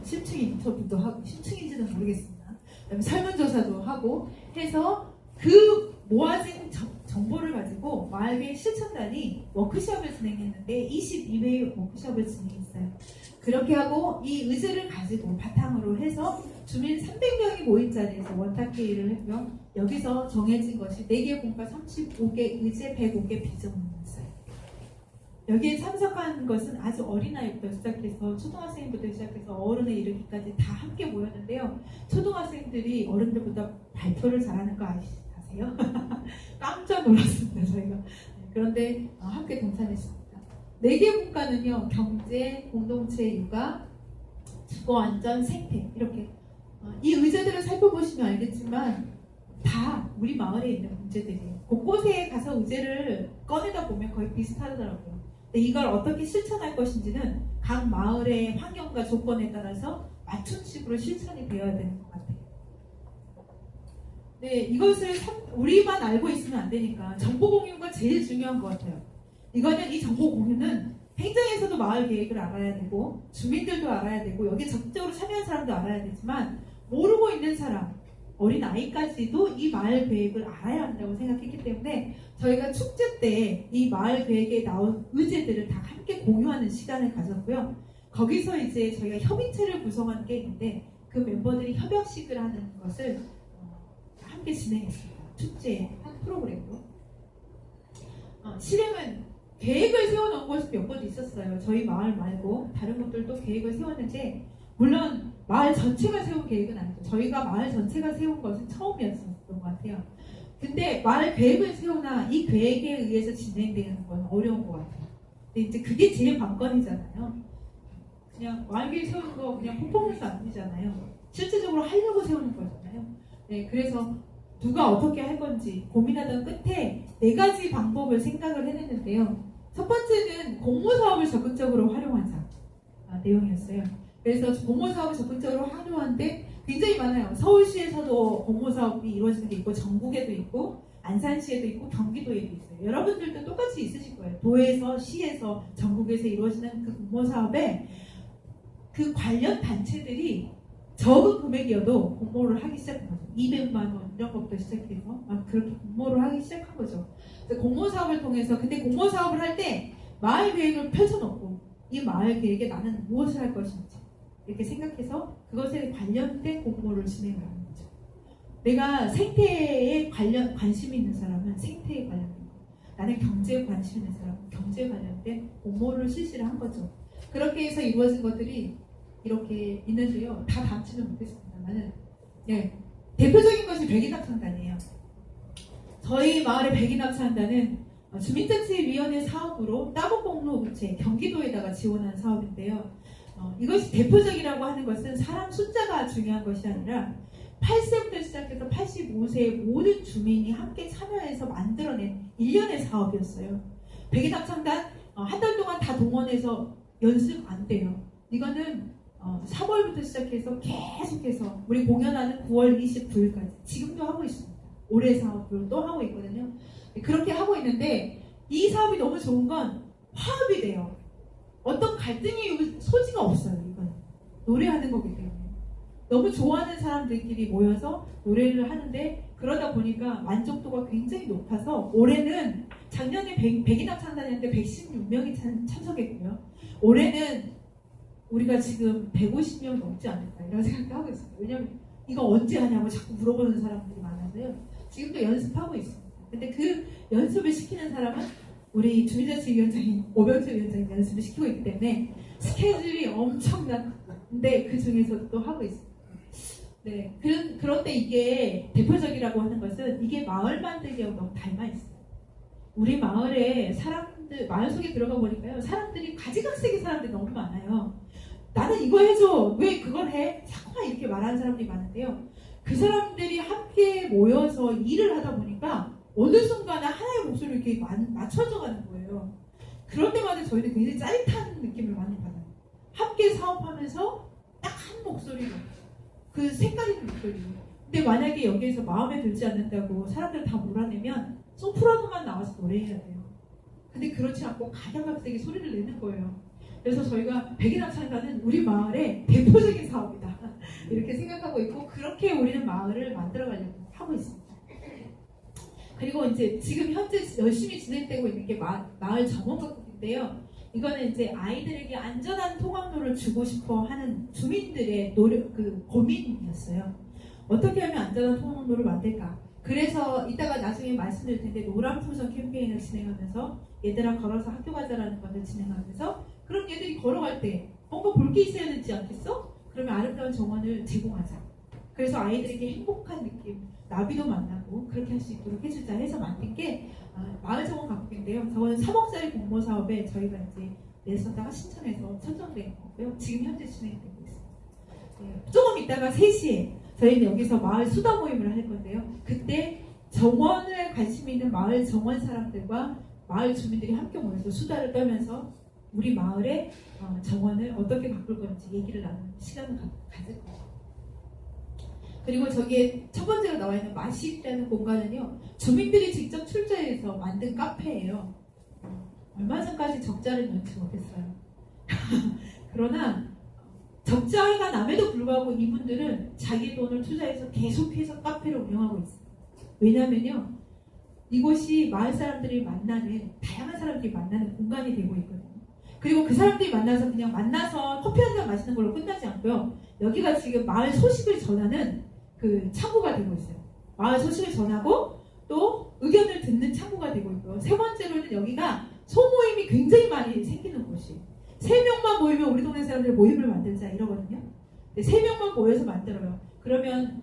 심층 인터뷰도 하고, 심층인지는 모르겠습니다. 그다음에 설문조사도 하고 해서 그 모아진 정보를 가지고 마을계획 실천단이 워크숍을 진행했는데 22회의 워크숍을 진행했어요. 그렇게 하고 이 의제를 가지고 바탕으로 해서 주민 300명이 모인 자리에서 원탁회의를 했고요. 여기서 정해진 것이 4개 공과 35개 의제 105개 비전문이었어요. 여기에 참석한 것은 아주 어린아이부터 시작해서 초등학생부터 시작해서 어른에 이르기까지 다 함께 모였는데요. 초등학생들이 어른들보다 발표를 잘하는 거 아세요? 깜짝 놀랐습니다, 저희가. 그런데 함께 동참했습니다. 4개 분과는요, 경제, 공동체, 육아, 주거안전, 생태 이렇게 이 의제들을 살펴보시면 알겠지만 다 우리 마을에 있는 문제들이에요. 곳곳에 가서 의제를 꺼내다 보면 거의 비슷하더라고요. 근데 이걸 어떻게 실천할 것인지는 각 마을의 환경과 조건에 따라서 맞춤식으로 실천이 되어야 되는 것 같아요. 네, 이것을 우리만 알고 있으면 안 되니까 정보 공유가 제일 중요한 것 같아요. 이거는 이 정보 공유는 행정에서도 마을 계획을 알아야 되고 주민들도 알아야 되고 여기에 적극적으로 참여한 사람도 알아야 되지만 모르고 있는 사람, 어린 아이까지도 이 마을 계획을 알아야 한다고 생각했기 때문에 저희가 축제 때 이 마을 계획에 나온 의제들을 다 함께 공유하는 시간을 가졌고요. 거기서 이제 저희가 협의체를 구성한 게 있는데 그 멤버들이 협약식을 하는 것을 함께 진행했습니다. 축제의 한 프로그램으로. 실행은 계획을 세워놓은 것이 몇 번 있었어요. 저희 마을 말고 다른 곳들도 계획을 세웠는데 물론 마을 전체가 세운 계획은 아니죠. 저희가 마을 전체가 세운 것은 처음이었던 것 같아요. 근데 마을 계획을 세우나 이 계획에 의해서 진행되는 건 어려운 것 같아요. 근데 이제 그게 제일 관건이잖아요. 그냥 마을 계획 세우는 거 그냥 폼폼해서 안 되잖아요. 실질적으로 하려고 세우는 거잖아요. 네, 그래서 누가 어떻게 할 건지 고민하던 끝에 4가지 방법을 생각을 해냈는데요. 첫 번째는 공모사업을 적극적으로 활용하자 내용이었어요. 그래서 공모사업을 적극적으로 활용하는데 굉장히 많아요. 서울시에서도 공모사업이 이루어지는 게 있고 전국에도 있고 안산시에도 있고 경기도에도 있어요. 여러분들도 똑같이 있으실 거예요. 도에서 시에서 전국에서 이루어지는 그 공모사업에 그 관련 단체들이 적은 금액이어도 공모를 하기 시작한 거죠. 200만 원 이런 것부터 시작해서 그렇게 공모를 하기 시작한 거죠. 그래서 공모사업을 통해서 근데 공모사업을 할 때 마을 계획을 펼쳐놓고 이 마을 계획에 나는 무엇을 할 것인지 이렇게 생각해서 그것에 관련된 공모를 진행을 하는 거죠. 내가 생태에 관심이 있는 사람은 생태에 관련된 거, 나는 경제에 관심 있는 사람은 경제에 관련된 공모를 실시를 한 거죠. 그렇게 해서 이루어진 것들이 이렇게 있는데요. 다 담지는 못했습니다만은 네, 대표적인 것이 백인합창단이에요. 저희 마을의 백인합창단은 주민자치위원회 사업으로 따봉공로 우체 경기도에다가 지원한 사업인데요. 이것이 대표적이라고 하는 것은 사람 숫자가 중요한 것이 아니라 8세부터 시작해서 85세의 모든 주민이 함께 참여해서 만들어낸 일련의 사업이었어요. 백인합창단 한 달 동안 다 동원해서 연습 안 돼요. 이거는 3월부터 시작해서 계속해서 우리 공연하는 9월 29일까지 지금도 하고 있습니다. 올해 사업을 또 하고 있거든요. 그렇게 하고 있는데 이 사업이 너무 좋은 건 화합이 돼요. 어떤 갈등의 소지가 없어요. 이건 노래하는 거기 때문에 너무 좋아하는 사람들끼리 모여서 노래를 하는데 그러다 보니까 만족도가 굉장히 높아서 올해는 작년에 백인합창단이었는데 116명이 참석했고요. 올해는 우리가 지금 150명 넘지 않을까 이런 생각도 하고 있습니다. 왜냐하면 이거 언제 하냐고 자꾸 물어보는 사람들이 많아서요. 지금도 연습하고 있습니다. 근데 그 연습을 시키는 사람은 우리 주민자치위원장인 오병철 위원장이 연습을 시키고 있기 때문에 스케줄이 엄청난데 그 중에서도 또 하고 있습니다. 네, 그런데 이게 대표적이라고 하는 것은 이게 마을 만들기하고 너무 닮아있어요. 우리 마을에 사람들, 마을 속에 들어가 보니까요. 사람들이 가지각색의 사람들이 너무 많아요. 나는 이거 해줘. 왜 그걸 해? 자꾸만 이렇게 말하는 사람들이 많은데요. 그 사람들이 함께 모여서 일을 하다 보니까 어느 순간에 하나의 목소리를 이렇게 맞춰져 가는 거예요. 그럴 때마다 저희는 굉장히 짜릿한 느낌을 많이 받아요. 함께 사업하면서 딱 한 목소리로 그 색깔 있는 목소리로. 근데 만약에 여기에서 마음에 들지 않는다고 사람들 다 몰아내면 소프라노만 나와서 노래해야 돼요. 근데 그렇지 않고 가격각색의 소리를 내는 거예요. 그래서 저희가 백일학창단은 우리 마을의 대표적인 사업이다 이렇게 생각하고 있고 그렇게 우리는 마을을 만들어가려고 하고 있습니다. 그리고 이제 지금 현재 열심히 진행되고 있는 게 마을 정원가꾸기인데요. 이거는 이제 아이들에게 안전한 통학로를 주고 싶어 하는 주민들의 노력, 고민이었어요. 어떻게 하면 안전한 통학로를 만들까? 그래서 이따가 나중에 말씀드릴 텐데 노란풍선 캠페인을 진행하면서 얘들아 걸어서 학교 가자라는 것을 진행하면서 그럼 얘들이 걸어갈 때 뭔가 볼 게 있어야 되지 않겠어? 그러면 아름다운 정원을 제공하자. 그래서 아이들에게 행복한 느낌, 나비도 만나고 그렇게 할 수 있도록 해주자 해서 만든 게 마을 정원 가꾸기인데요. 저거는 3억짜리 공모 사업에 저희가 이제 냈었다가 신청해서 선정된 거고요. 지금 현재 진행되고 있습니다. 네, 조금 이따가 3시에 저희는 여기서 마을 수다 모임을 할 건데요. 그때 정원에 관심 있는 마을 정원 사람들과 마을 주민들이 함께 모여서 수다를 떨면서 우리 마을의 정원을 어떻게 바꿀 건지 얘기를 나누는 시간을 가질 거예요. 그리고 저기에 첫 번째로 나와 있는 마식이라는 공간은요. 주민들이 직접 출자해서 만든 카페예요. 얼마 전까지 적자를 면치 못했어요. 그러나 적자가 남에도 불구하고 이분들은 자기 돈을 투자해서 계속해서 카페를 운영하고 있어요. 왜냐면요. 이곳이 마을 사람들이 만나는 다양한 사람들이 만나는 공간이 되고 있거든요. 그리고 그 사람들이 만나서 그냥 만나서 커피 한 잔 마시는 걸로 끝나지 않고요. 여기가 지금 마을 소식을 전하는 그 창구가 되고 있어요. 마을 소식을 전하고 또 의견을 듣는 창구가 되고 있고요. 세 번째로는 여기가 소모임이 굉장히 많이 생기는 곳이에요. 3명만 모이면 우리 동네 사람들 모임을 만들자 이러거든요. 3명만 모여서 만들어요. 그러면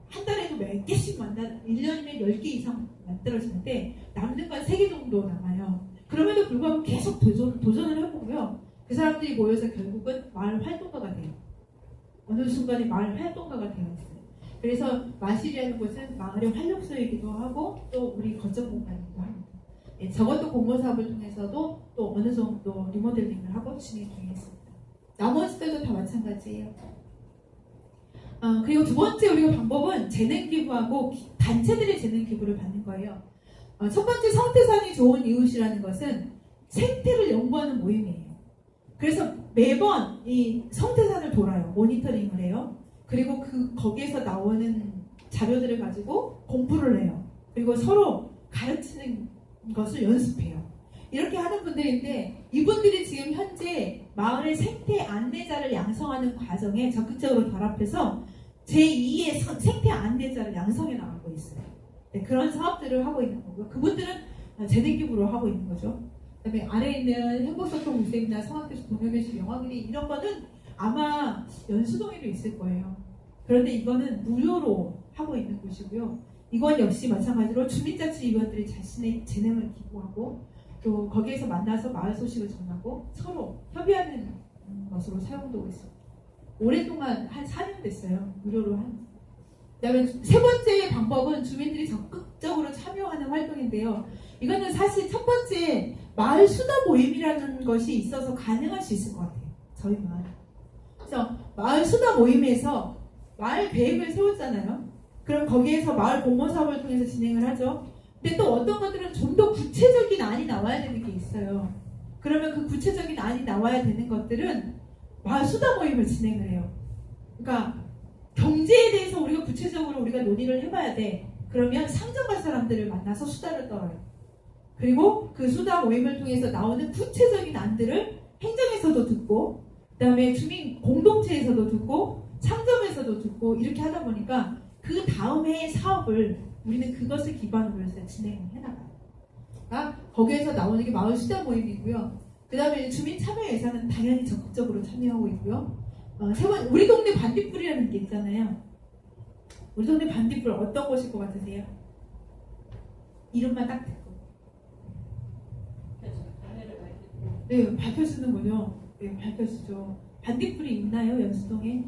한 달에도 몇 개씩 1년이면 10개 이상 만들어지는데 남는 건 3개 정도 남아요. 그럼에도 불구하고 계속 도전을 해보고요. 그 사람들이 모여서 결국은 마을 활동가가 돼요. 어느 순간에 마을 활동가가 되어 있어요. 그래서 마실이라는 곳은 마을의 활력소이기도 하고 또 우리 거점 공간이기도 합니다. 예, 저것도 공모 사업을 통해서도 또 어느 정도 리모델링을 하고 진행 중에 있습니다. 나머지들도 다 마찬가지예요. 그리고 두 번째 우리가 방법은 재능 기부하고 단체들의 재능 기부를 받는 거예요. 첫 번째 성태산이 좋은 이웃이라는 것은 생태를 연구하는 모임이에요. 그래서 매번 이 성태산을 돌아요. 모니터링을 해요. 그리고 거기에서 나오는 자료들을 가지고 공부를 해요. 그리고 서로 가르치는 것을 연습해요. 이렇게 하는 분들인데 이분들이 지금 현재 마을의 생태 안내자를 양성하는 과정에 적극적으로 결합해서 제2의 생태 안내자를 양성해 나가고 있어요. 네, 그런 사업들을 하고 있는 거고요. 그분들은 재능기부로 하고 있는 거죠. 그다음에 아래에 있는 행복소통 무세미나 성악교실, 동료교실, 영화그리 이런 거는 아마 연수동에도 있을 거예요. 그런데 이거는 무료로 하고 있는 곳이고요. 이건 역시 마찬가지로 주민자치위원들이 자신의 재능을 기부하고 또 거기에서 만나서 마을 소식을 전하고 서로 협의하는 것으로 사용되고 있습니다. 오랫동안 한 4년 됐어요. 무료로 한. 그다음에 세 번째 방법은 주민들이 적극적으로 참여하는 활동인데요. 이거는 사실 첫 번째 마을 수다 모임이라는 것이 있어서 가능할 수 있을 것 같아요. 저희 마을. 그래서 마을 수다 모임에서 마을 계획을 세웠잖아요. 그럼 거기에서 마을 공모 사업을 통해서 진행을 하죠. 근데 또 어떤 것들은 좀 더 구체적인 안이 나와야 되는 게 있어요. 그러면 그 구체적인 안이 나와야 되는 것들은 마을 수다 모임을 진행을 해요. 그러니까 경제에 대해서 우리가 구체적으로 우리가 논의를 해봐야 돼. 그러면 상점갈 사람들을 만나서 수다를 떨어요. 그리고 그 수다 모임을 통해서 나오는 구체적인 안들을 행정에서도 듣고 그 다음에 주민 공동체에서도 듣고 상점에서도 듣고 이렇게 하다 보니까 그 다음에 사업을 우리는 그것을 기반으로 해서 진행을 해나가요. 그러니까 거기에서 나오는 게 마을 수다 모임이고요. 그 다음에 주민 참여 예산은 당연히 적극적으로 참여하고 있고요. 우리 동네 반딧불이라는 게 있잖아요. 우리 동네 반딧불 어떤 곳일 것 같으세요? 이름만 딱 듣고. 네, 밝혀주는 거죠. 네, 밝혀주죠. 반딧불이 있나요, 연수동에?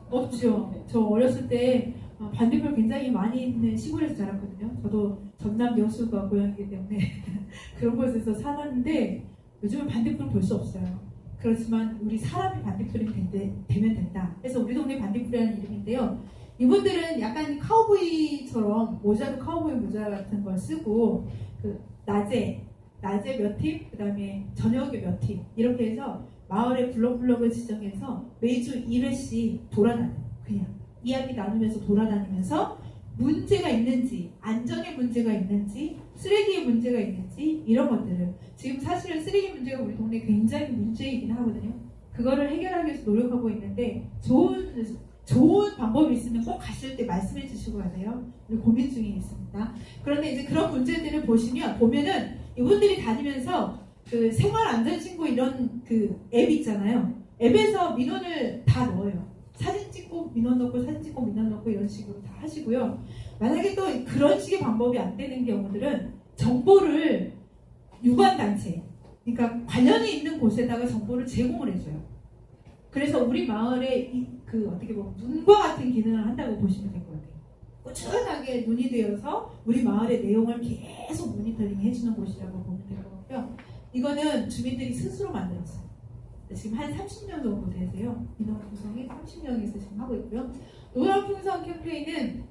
없죠. 저 어렸을 때 반딧불 굉장히 많이 있는 시골에서 자랐거든요. 저도 전남 여수가 고향이기 때문에 그런 곳에서 살았는데 요즘은 반딧불은 볼 수 없어요. 그렇지만 우리 사람이 반딧불이 되면 된다. 그래서 우리 동네 반딧불이라는 이름인데요. 이분들은 약간 카우보이처럼 모자도 카우보이 모자 같은 걸 쓰고 낮에 낮에 몇 팀, 그 다음에 저녁에 몇 팀, 이렇게 해서 마을의 블록을 지정해서 매주 1회씩 돌아다녀요. 그냥 이야기 나누면서 돌아다니면서 문제가 있는지, 안전에 문제가 있는지, 쓰레기에 문제가 있는지, 이런 것들을. 지금 사실은 쓰레기 문제가 우리 동네에 굉장히 문제이긴 하거든요. 그거를 해결하기 위해서 노력하고 있는데 좋은 방법이 있으면 꼭 가실 때 말씀해 주시고 가세요. 우리 고민 중에 있습니다. 그런데 이제 그런 문제들을 보면은 이분들이 다니면서 그 생활안전신고 이런 그 앱 있잖아요. 앱에서 민원을 다 넣어요. 사진 찍고 민원 넣고 사진 찍고 민원 넣고 이런 식으로 다 하시고요. 만약에 또 그런 식의 방법이 안 되는 경우들은 정보를 유관단체, 그러니까 관련이 있는 곳에다가 정보를 제공을 해줘요. 그래서 우리 마을에 어떻게 보면 눈과 같은 기능을 한다고 보시면 될 것 같아요. 꾸준하게 눈이 되어서 우리 마을의 내용을 계속 모니터링 해주는 곳이라고 보면 될 것 같고요. 이거는 주민들이 스스로 만들었어요. 지금 한 30명 정도 되세요. 민원 구성이 30명에서 지금 하고 있고요. 노란 풍선 캠페인은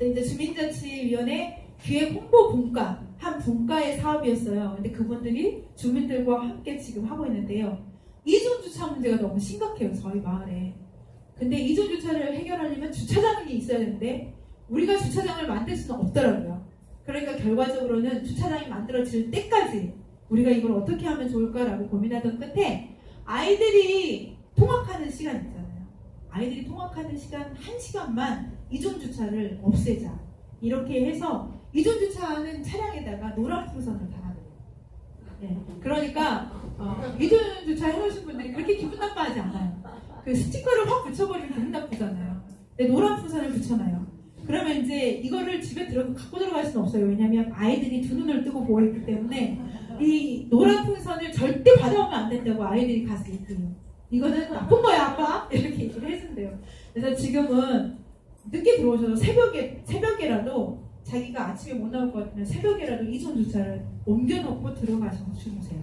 이제 주민자치위원회 기획 홍보 분과 한 분과의 사업이었어요. 근데 그분들이 주민들과 함께 지금 하고 있는데요. 이중 주차 문제가 너무 심각해요, 저희 마을에. 근데 이중 주차를 해결하려면 주차장이 있어야 되는데 우리가 주차장을 만들 수는 없더라고요. 그러니까 결과적으로는 주차장이 만들어질 때까지 우리가 이걸 어떻게 하면 좋을까라고 고민하던 끝에 아이들이 통학하는 시간 있잖아요. 아이들이 통학하는 시간 1시간만 이중 주차를 없애자. 이렇게 해서 이중 주차하는 차량에다가 노란 풍선을 달아드려요. 네. 그러니까 이중 주차 해놓으신 분들이 그렇게 기분 나빠하지 않아요. 그 스티커를 확 붙여버리면 기분 나쁘잖아요. 근데 노란 풍선을 붙여놔요. 그러면 이제 이거를 집에 갖고 들어갈 수는 없어요. 왜냐하면 아이들이 두 눈을 뜨고 보고 있기 때문에 이 노란 풍선을 절대 받아오면 안 된다고 아이들이 가서 얘기해요. 이거는 나쁜 거야, 아빠. 이렇게 얘기를 해준대요. 그래서 지금은 늦게 들어오셔서 새벽에라도 자기가 아침에 못 나올 것 같으면 새벽에라도 이중 주차를 옮겨놓고 들어가셔서 주무세요.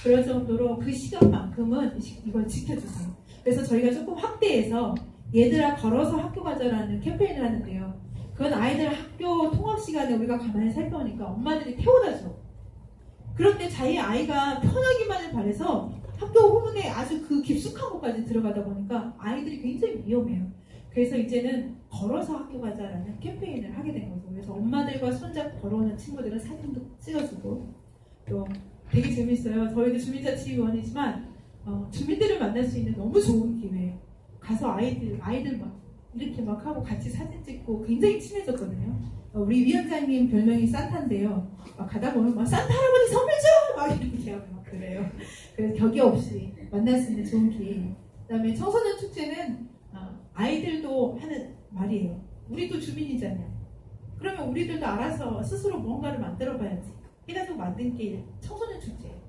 그럴 정도로 그 시간만큼은 이걸 지켜주세요. 그래서 저희가 조금 확대해서 얘들아 걸어서 학교 가자라는 캠페인을 하는데요. 그건 아이들 학교 통학 시간에 우리가 가만히 살펴보니까 엄마들이 태워다 줘. 그런데 자기 아이가 편하기만을 바라서 학교 후문에 아주 그 깊숙한 곳까지 들어가다 보니까 아이들이 굉장히 위험해요. 그래서 이제는 걸어서 학교 가자라는 캠페인을 하게 된 거죠. 그래서 엄마들과 손잡고 걸어오는 친구들은 사진도 찍어주고 또 되게 재밌어요. 저희도 주민자치위원이지만 주민들을 만날 수 있는 너무 좋은 기회. 가서 아이들 막 이렇게 막 하고 같이 사진 찍고 굉장히 친해졌거든요. 우리 위원장님 별명이 산타인데요. 막 가다 보면 막 산타 할아버지 선물 줘! 막 이렇게 하고 막 그래요. 그래서 격이 없이 만날 수 있는 좋은 기회. 그다음에 청소년 축제는 아이들도 하는 말이에요. 우리도 주민이잖아요. 그러면 우리들도 알아서 스스로 뭔가를 만들어 봐야지. 해가지고 만든 게 청소년 축제예요.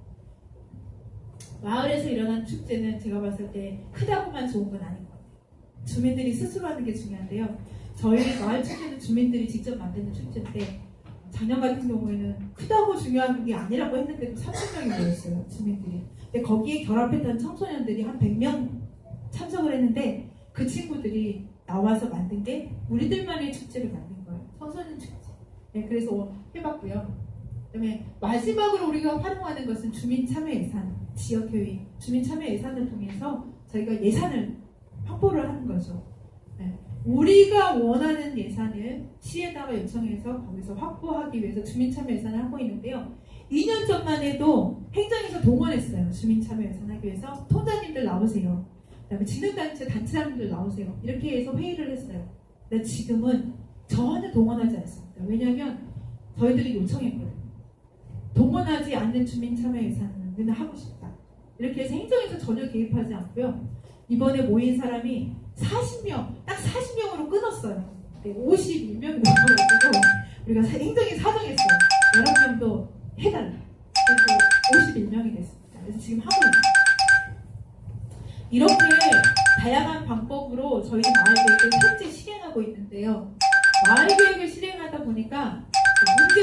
마을에서 일어난 축제는 제가 봤을 때 크다고만 좋은 건 아닌 것 같아요. 주민들이 스스로 하는 게 중요한데요. 저희 마을 축제는 주민들이 직접 만드는 축제인데 작년 같은 경우에는 크다고 중요한 게 아니라고 했는데도 30명이 모였어요. 주민들이. 근데 거기에 결합했던 청소년들이 한 100명 참석을 했는데 그 친구들이 나와서 만든 게 우리들만의 축제를 만든 거예요. 청소년 축제. 네, 그래서 해봤고요. 그다음에 마지막으로 우리가 활용하는 것은 주민참여예산, 지역회의, 주민참여예산을 통해서 저희가 예산을 확보를 하는 거죠. 네. 우리가 원하는 예산을 시에다가 요청해서 거기서 확보하기 위해서 주민참여예산을 하고 있는데요. 2년 전만 해도 행정에서 동원했어요. 주민참여예산 하기 위해서 통장님들 나오세요. 그다음에 진흥단체 단체장님들 나오세요. 이렇게 해서 회의를 했어요. 근데 지금은 전혀 동원하지 않습니다. 왜냐하면 저희들이 요청했거든요. 동원하지 않는 주민참여예산은 하고 싶다. 이렇게 해서 행정에서 전혀 개입하지 않고요. 이번에 모인 사람이 40명, 딱 40명으로 끊었어요. 51명이 넘어가지고 우리가 행정에 사정했어요. 11명도 해달라. 그래서 51명이 됐습니다. 그래서 지금 하고 있어요. 이렇게 다양한 방법으로 저희 마을 계획을 현재 실행하고 있는데요. 마을 계획을 실행하다 보니까 문제